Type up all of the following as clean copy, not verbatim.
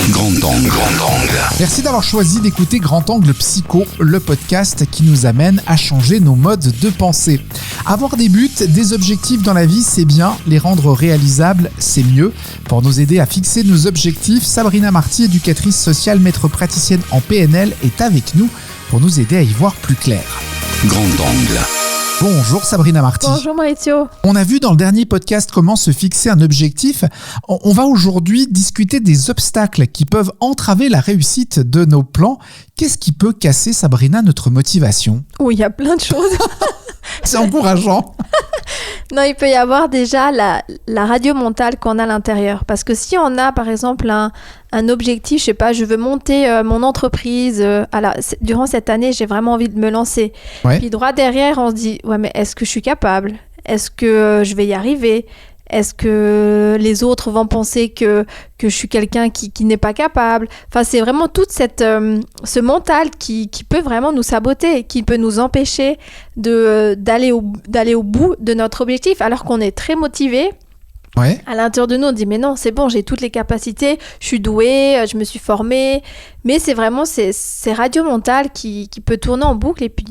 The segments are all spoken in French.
Grand Angle. Merci d'avoir choisi d'écouter Grand Angle Psycho, le podcast qui nous amène à changer nos modes de pensée. Avoir des buts, des objectifs dans la vie, c'est bien. Les rendre réalisables, c'est mieux. Pour nous aider à fixer nos objectifs, Sabrina Marty, éducatrice sociale, maître praticienne en PNL, est avec nous pour nous aider à y voir plus clair. Grand Angle. Bonjour Sabrina Marty. Bonjour Maurizio. On a vu dans le dernier podcast comment se fixer un objectif. On va aujourd'hui discuter des obstacles qui peuvent entraver la réussite de nos plans. Qu'est-ce qui peut casser, Sabrina, notre motivation ? Oui, il y a plein de choses. C'est encourageant. Non, il peut y avoir déjà la radio mentale qu'on a à l'intérieur. Parce que si on a, par exemple, un objectif, je sais pas, je veux monter mon entreprise. Durant cette année, j'ai vraiment envie de me lancer. Ouais. Puis droit derrière, on se dit, ouais, mais est-ce que je suis capable ? Est-ce que je vais y arriver ? Est-ce que les autres vont penser que je suis quelqu'un qui n'est pas capable ? Enfin, c'est vraiment toute ce mental qui peut vraiment nous saboter, qui peut nous empêcher d'aller au bout de notre objectif, alors qu'on est très motivé. Ouais. À l'intérieur de nous, on dit mais non, c'est bon, j'ai toutes les capacités, je suis douée, je me suis formée. Mais c'est vraiment ces radios mentales qui peut tourner en boucle et puis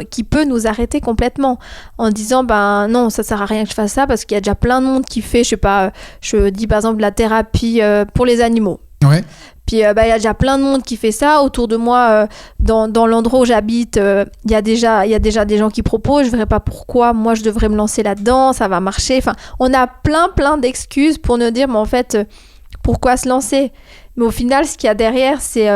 qui peut nous arrêter complètement en disant ben non, ça sert à rien que je fasse ça parce qu'il y a déjà plein de monde qui fait, je sais pas, je dis par exemple la thérapie pour les animaux. Ouais. Puis il y a déjà plein de monde qui fait ça autour de moi, dans l'endroit où j'habite, il y a déjà des gens qui proposent. Je verrais pas pourquoi moi je devrais me lancer là-dedans, ça va marcher. Enfin, on a plein d'excuses pour nous dire mais en fait pourquoi se lancer. Mais au final, ce qu'il y a derrière, c'est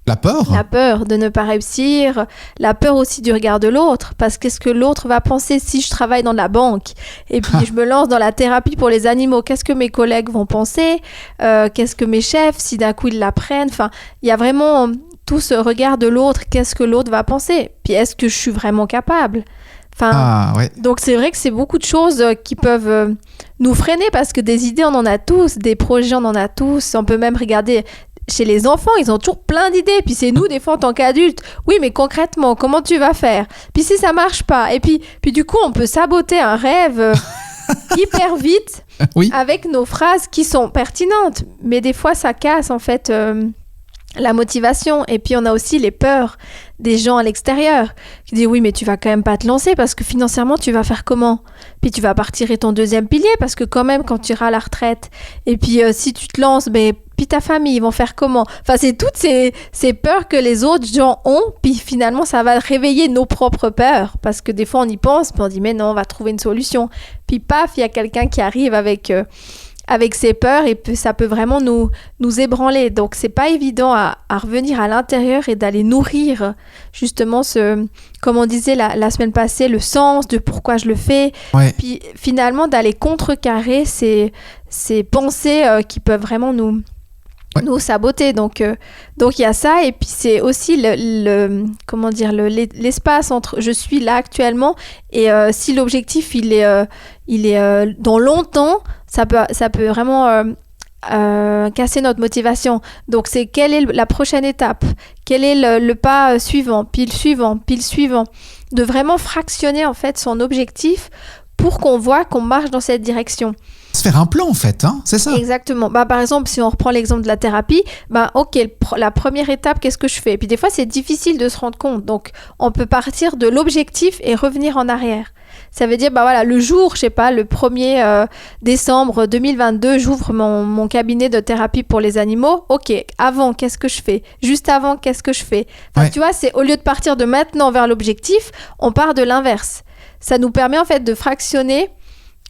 la peur. La peur de ne pas réussir, la peur aussi du regard de l'autre, parce qu'est-ce que l'autre va penser si je travaille dans la banque et puis je me lance dans la thérapie pour les animaux, qu'est-ce que mes collègues vont penser, qu'est-ce que mes chefs, si d'un coup ils l'apprennent, enfin, il y a vraiment tout ce regard de l'autre, qu'est-ce que l'autre va penser, puis est-ce que je suis vraiment capable ? Enfin, ouais. Donc c'est vrai que c'est beaucoup de choses qui peuvent nous freiner parce que des idées on en a tous, des projets on en a tous, on peut même regarder... Chez les enfants, ils ont toujours plein d'idées. Puis c'est nous, des fois, en tant qu'adultes. Oui, mais concrètement, comment tu vas faire ? Puis si ça marche pas ? Et puis du coup, on peut saboter un rêve hyper vite Oui. avec nos phrases qui sont pertinentes. Mais des fois, ça casse, en fait, la motivation. Et puis, on a aussi les peurs des gens à l'extérieur qui disent « Oui, mais tu vas quand même pas te lancer parce que financièrement, tu vas faire comment ? Puis tu vas pas retirer ton deuxième pilier parce que quand même, quand tu iras à la retraite, et puis si tu te lances, puis ta famille, ils vont faire comment ? Enfin, c'est toutes ces peurs que les autres gens ont, puis finalement, ça va réveiller nos propres peurs, parce que des fois, on y pense, puis on dit, mais non, on va trouver une solution. Puis paf, il y a quelqu'un qui arrive avec ses peurs, et puis ça peut vraiment nous ébranler. Donc, c'est pas évident à revenir à l'intérieur et d'aller nourrir, justement, comme on disait la semaine passée, le sens de pourquoi je le fais. Ouais. Puis finalement, d'aller contrecarrer ces pensées qui peuvent vraiment nous saboter. Donc il y a ça, et puis c'est aussi l'espace entre je suis là actuellement et si l'objectif il est dans longtemps, ça peut vraiment casser notre motivation. Donc c'est quelle est la prochaine étape, quel est le pas suivant, puis le suivant, de vraiment fractionner en fait son objectif pour qu'on voit qu'on marche dans cette direction. Se faire un plan, en fait, hein, c'est ça ? Exactement. Par exemple, si on reprend l'exemple de la thérapie, ok, la première étape, qu'est-ce que je fais ? Et puis des fois, c'est difficile de se rendre compte. Donc, on peut partir de l'objectif et revenir en arrière. Ça veut dire, le jour, je sais pas, le 1er décembre 2022, j'ouvre mon cabinet de thérapie pour les animaux. Ok, avant, qu'est-ce que je fais ? Juste avant, qu'est-ce que je fais ? Enfin, Ouais. tu vois, c'est au lieu de partir de maintenant vers l'objectif, on part de l'inverse. Ça nous permet en fait de fractionner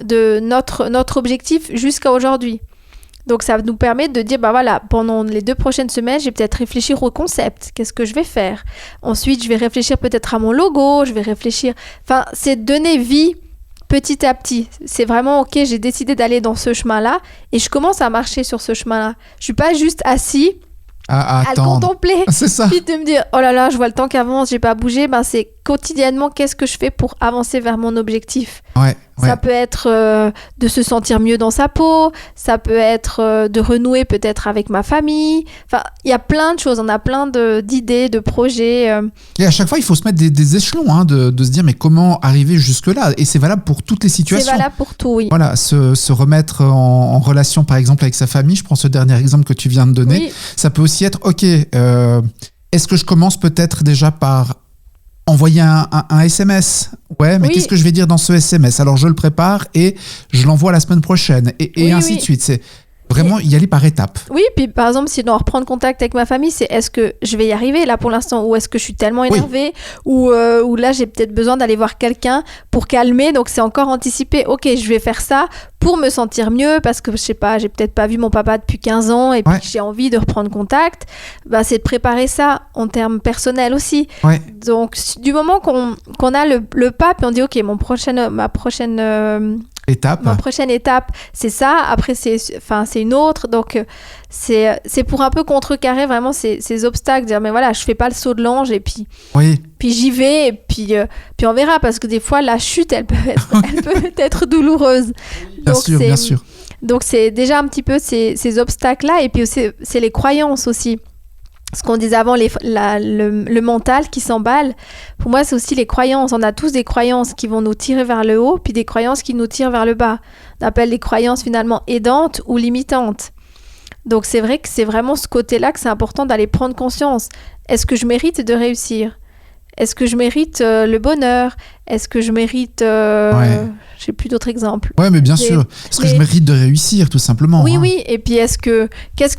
de notre objectif jusqu'à aujourd'hui. Donc ça nous permet de dire pendant les 2 prochaines semaines, je vais peut-être réfléchir au concept, qu'est-ce que je vais faire. Ensuite, je vais réfléchir peut-être à mon logo, c'est donner vie petit à petit. C'est vraiment ok, j'ai décidé d'aller dans ce chemin-là et je commence à marcher sur ce chemin-là. Je suis pas juste assis à le contempler. C'est ça. Puis de me dire, oh là là, je vois le temps qui avance, j'ai pas bougé. C'est quotidiennement, qu'est-ce que je fais pour avancer vers mon objectif. Ouais. Ça peut être de se sentir mieux dans sa peau, ça peut être de renouer peut-être avec ma famille. Enfin, il y a plein de choses, on a plein d'idées, de projets. Et à chaque fois, il faut se mettre des échelons, hein, de se dire mais comment arriver jusque-là. Et c'est valable pour toutes les situations. C'est valable pour tout, oui. Voilà, se remettre en relation par exemple avec sa famille. Je prends ce dernier exemple que tu viens de donner. Oui. Ça peut aussi être, ok, est-ce que je commence peut-être déjà par envoyer un SMS? Ouais, mais Oui. qu'est-ce que je vais dire dans ce SMS? Alors je le prépare et je l'envoie la semaine prochaine et Oui, ainsi oui. de suite. C'est vraiment y aller par étapes. Oui, puis par exemple, si je dois reprendre contact avec ma famille, c'est est-ce que je vais y arriver là pour l'instant, ou est-ce que je suis tellement énervée, ou là j'ai peut-être besoin d'aller voir quelqu'un pour calmer, donc c'est encore anticipé, ok, je vais faire ça pour me sentir mieux, parce que je sais pas, j'ai peut-être pas vu mon papa depuis 15 ans et puis Ouais. j'ai envie de reprendre contact, bah, c'est de préparer ça en termes personnels aussi. Ouais. Donc du moment qu'on a le pas, puis on dit ok, ma prochaine étape, c'est ça. Après, c'est une autre. Donc, c'est pour un peu contrecarrer vraiment ces obstacles. Dire, mais voilà, je fais pas le saut de l'ange et puis j'y vais. Et puis on verra. Parce que des fois, la chute, elle peut être douloureuse. Bien sûr. Donc, c'est déjà un petit peu ces obstacles-là. Et puis aussi, c'est les croyances aussi. Ce qu'on disait avant, le mental qui s'emballe, pour moi, c'est aussi les croyances. On a tous des croyances qui vont nous tirer vers le haut, puis des croyances qui nous tirent vers le bas. On appelle les croyances finalement aidantes ou limitantes. Donc c'est vrai que c'est vraiment ce côté-là que c'est important d'aller prendre conscience. Est-ce que je mérite de réussir ? Est-ce que je mérite le bonheur ? Est-ce que je mérite... J'ai plus d'autres exemples. Ouais, mais bien sûr. Est-ce que je mérite de réussir, tout simplement ? Oui, oui. Et puis qu'est-ce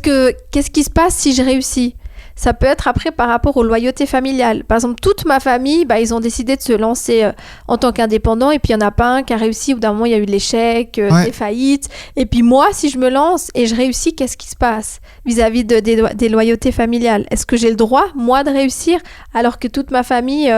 qui se passe si je réussis ? Ça peut être après par rapport aux loyautés familiales. Par exemple, toute ma famille, ils ont décidé de se lancer en tant qu'indépendant et puis il n'y en a pas un qui a réussi. Au bout d'un moment, il y a eu de l'échec, des faillites. Et puis moi, si je me lance et je réussis, qu'est-ce qui se passe vis-à-vis des loyautés familiales ? Est-ce que j'ai le droit, moi, de réussir alors que toute ma famille,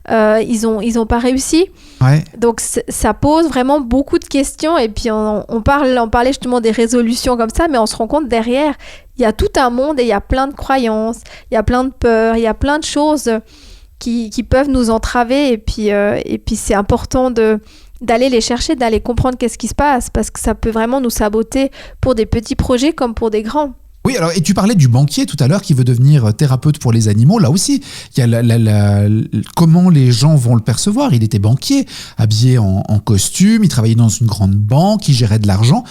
ils ont pas réussi ? Ouais. Donc ça pose vraiment beaucoup de questions et puis on parlait justement des résolutions comme ça, mais on se rend compte derrière, il y a tout un monde et il y a plein de croyances, il y a plein de peurs, il y a plein de choses qui peuvent nous entraver et puis c'est important d'aller les chercher, d'aller comprendre qu'est-ce qui se passe parce que ça peut vraiment nous saboter pour des petits projets comme pour des grands. Oui, alors, et tu parlais du banquier tout à l'heure qui veut devenir thérapeute pour les animaux. Là aussi, il y a comment les gens vont le percevoir. Il était banquier, habillé en costume, il travaillait dans une grande banque, il gérait de l'argent.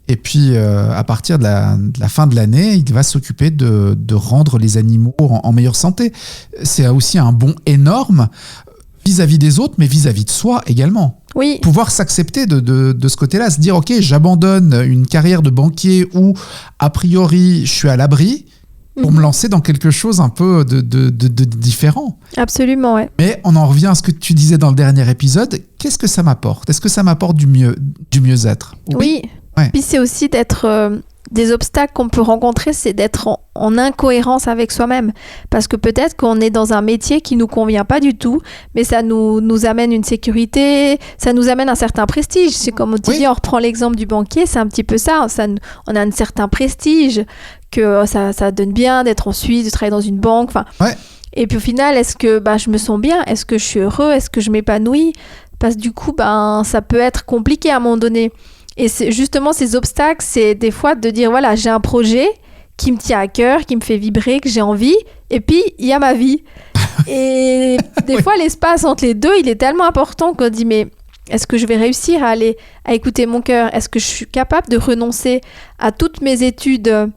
Et puis, à partir de la fin de l'année, il va s'occuper de rendre les animaux en meilleure santé. C'est aussi un bond énorme vis-à-vis des autres, mais vis-à-vis de soi également. Oui. Pouvoir s'accepter de ce côté-là, se dire, ok, j'abandonne une carrière de banquier où, a priori, je suis à l'abri pour me lancer dans quelque chose un peu de différent. Absolument, ouais. Mais on en revient à ce que tu disais dans le dernier épisode. Qu'est-ce que ça m'apporte ? Est-ce que ça m'apporte du mieux-être ? Oui. Ouais. Puis c'est aussi d'être... des obstacles qu'on peut rencontrer, c'est d'être en incohérence avec soi-même. Parce que peut-être qu'on est dans un métier qui ne nous convient pas du tout, mais ça nous amène une sécurité, ça nous amène un certain prestige. C'est comme tu dis, on reprend l'exemple du banquier, c'est un petit peu ça. On a un certain prestige, que ça donne bien d'être en Suisse, de travailler dans une banque. Ouais. Et puis au final, est-ce que je me sens bien ? Est-ce que je suis heureux ? Est-ce que je m'épanouis ? Parce que du coup, ça peut être compliqué à un moment donné. Et c'est justement ces obstacles, c'est des fois de dire, voilà, j'ai un projet qui me tient à cœur, qui me fait vibrer, que j'ai envie, et puis il y a ma vie. Et des fois, l'espace entre les deux, il est tellement important qu'on dit, mais est-ce que je vais réussir à écouter mon cœur ? Est-ce que je suis capable de renoncer à toutes mes études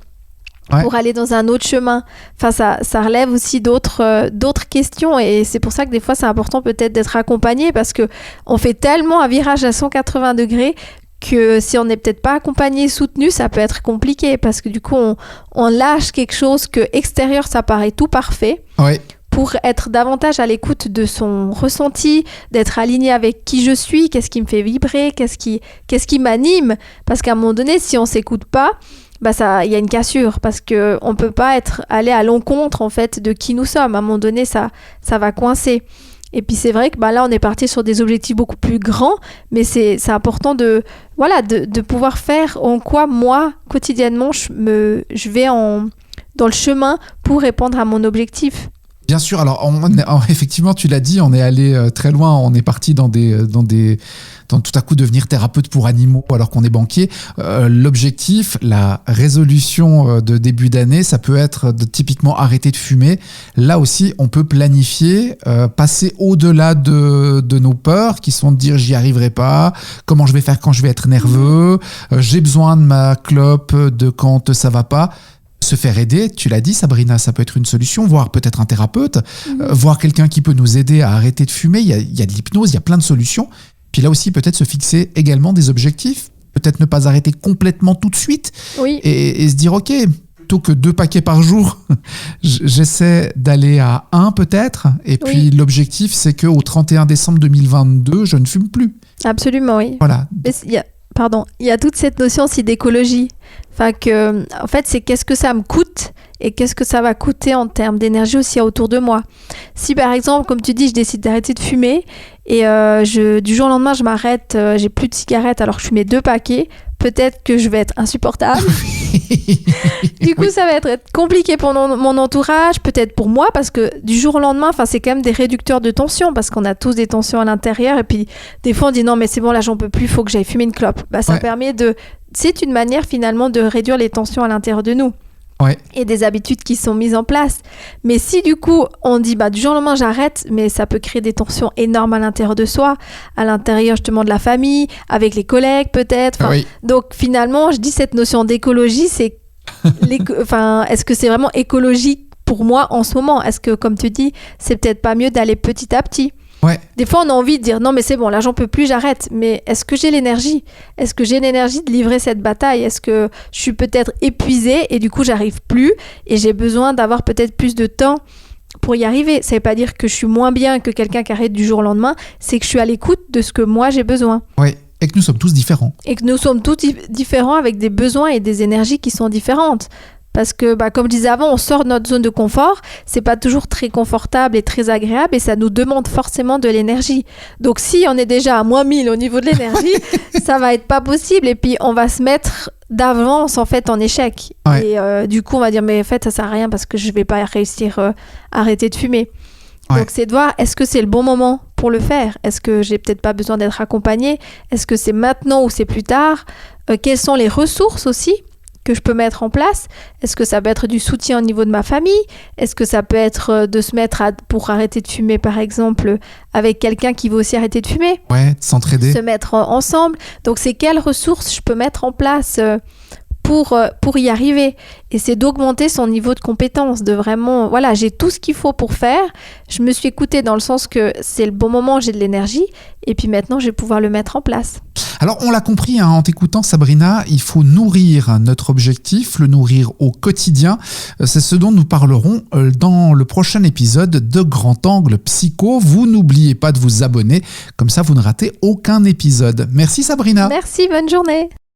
pour aller dans un autre chemin ? Enfin, ça relève aussi d'autres questions et c'est pour ça que des fois, c'est important peut-être d'être accompagné parce qu'on fait tellement un virage à 180 degrés que si on n'est peut-être pas accompagné, soutenu, ça peut être compliqué parce que du coup, on lâche quelque chose que extérieur, ça paraît tout parfait. Ouais. Pour être davantage à l'écoute de son ressenti, d'être aligné avec qui je suis, qu'est-ce qui me fait vibrer, qu'est-ce qui m'anime. Parce qu'à un moment donné, si on ne s'écoute pas, il y a une cassure parce qu'on ne peut pas aller à l'encontre en fait, de qui nous sommes. À un moment donné, ça va coincer. Et puis c'est vrai que là on est parti sur des objectifs beaucoup plus grands, mais c'est important de pouvoir faire en quoi moi quotidiennement je vais dans le chemin pour répondre à mon objectif. Bien sûr, alors effectivement, tu l'as dit, on est allé très loin, on est parti dans tout à coup devenir thérapeute pour animaux alors qu'on est banquier. L'objectif, la résolution de début d'année, ça peut être de typiquement arrêter de fumer. Là aussi, on peut planifier, passer au-delà de nos peurs qui sont de dire j'y arriverai pas, comment je vais faire quand je vais être nerveux, j'ai besoin de ma clope de quand ça va pas. Se faire aider, tu l'as dit Sabrina, ça peut être une solution, voire peut-être un thérapeute, voir quelqu'un qui peut nous aider à arrêter de fumer, il y a de l'hypnose, il y a plein de solutions. Puis là aussi, peut-être se fixer également des objectifs, peut-être ne pas arrêter complètement tout de suite, et se dire, ok, plutôt que 2 paquets par jour, j'essaie d'aller à 1 peut-être, et puis l'objectif, c'est qu'au 31 décembre 2022, je ne fume plus. Absolument, oui. Voilà. Il y a toute cette notion aussi d'écologie. En fait, c'est qu'est-ce que ça me coûte et qu'est-ce que ça va coûter en termes d'énergie aussi autour de moi. Si par exemple, comme tu dis, je décide d'arrêter de fumer et du jour au lendemain, je m'arrête, j'ai plus de cigarettes alors que je fumais 2 paquets, peut-être que je vais être insupportable. Du coup, ça va être compliqué pour mon entourage, peut-être pour moi, parce que du jour au lendemain, c'est quand même des réducteurs de tension, parce qu'on a tous des tensions à l'intérieur, et puis des fois on dit non mais c'est bon, là j'en peux plus, il faut que j'aille fumer une clope. Ça permet c'est une manière finalement de réduire les tensions à l'intérieur de nous. Et des habitudes qui sont mises en place. Mais si du coup on dit du jour au lendemain j'arrête, mais ça peut créer des tensions énormes à l'intérieur de soi, à l'intérieur justement de la famille, avec les collègues peut-être. Donc finalement je dis cette notion d'écologie, c'est est-ce que c'est vraiment écologique pour moi en ce moment? Est-ce que comme tu dis, c'est peut-être pas mieux d'aller petit à petit? Des fois, on a envie de dire non, mais c'est bon, là, j'en peux plus, j'arrête. Mais est-ce que j'ai l'énergie? Est-ce que j'ai l'énergie de livrer cette bataille? Est-ce que je suis peut-être épuisée et du coup, j'arrive plus et j'ai besoin d'avoir peut-être plus de temps pour y arriver? Ça veut pas dire que je suis moins bien que quelqu'un qui arrête du jour au lendemain, c'est que je suis à l'écoute de ce que moi, j'ai besoin. Et que nous sommes tous différents. Et que nous sommes tous différents avec des besoins et des énergies qui sont différentes. Parce que, comme je disais avant, on sort de notre zone de confort, c'est pas toujours très confortable et très agréable et ça nous demande forcément de l'énergie. Donc si on est déjà à moins 1000 au niveau de l'énergie, ça va être pas possible et puis on va se mettre d'avance en fait en échec. Et du coup on va dire mais en fait ça sert à rien parce que je vais pas réussir à arrêter de fumer. Donc c'est de voir est-ce que c'est le bon moment pour le faire? Est-ce que j'ai peut-être pas besoin d'être accompagnée? Est-ce que c'est maintenant ou c'est plus tard? Quelles sont les ressources aussi que je peux mettre en place? Est-ce que ça peut être du soutien au niveau de ma famille? Est-ce que ça peut être de se mettre pour arrêter de fumer, par exemple, avec quelqu'un qui veut aussi arrêter de fumer? S'entraider. Se mettre ensemble. Donc, c'est quelles ressources je peux mettre en place pour y arriver? Et c'est d'augmenter son niveau de compétence, de vraiment, j'ai tout ce qu'il faut pour faire. Je me suis écoutée dans le sens que c'est le bon moment, j'ai de l'énergie, et puis maintenant, je vais pouvoir le mettre en place. Alors, on l'a compris en t'écoutant, Sabrina, il faut nourrir notre objectif, le nourrir au quotidien. C'est ce dont nous parlerons dans le prochain épisode de Grand Angle Psycho. Vous n'oubliez pas de vous abonner, comme ça vous ne ratez aucun épisode. Merci Sabrina. Merci, bonne journée.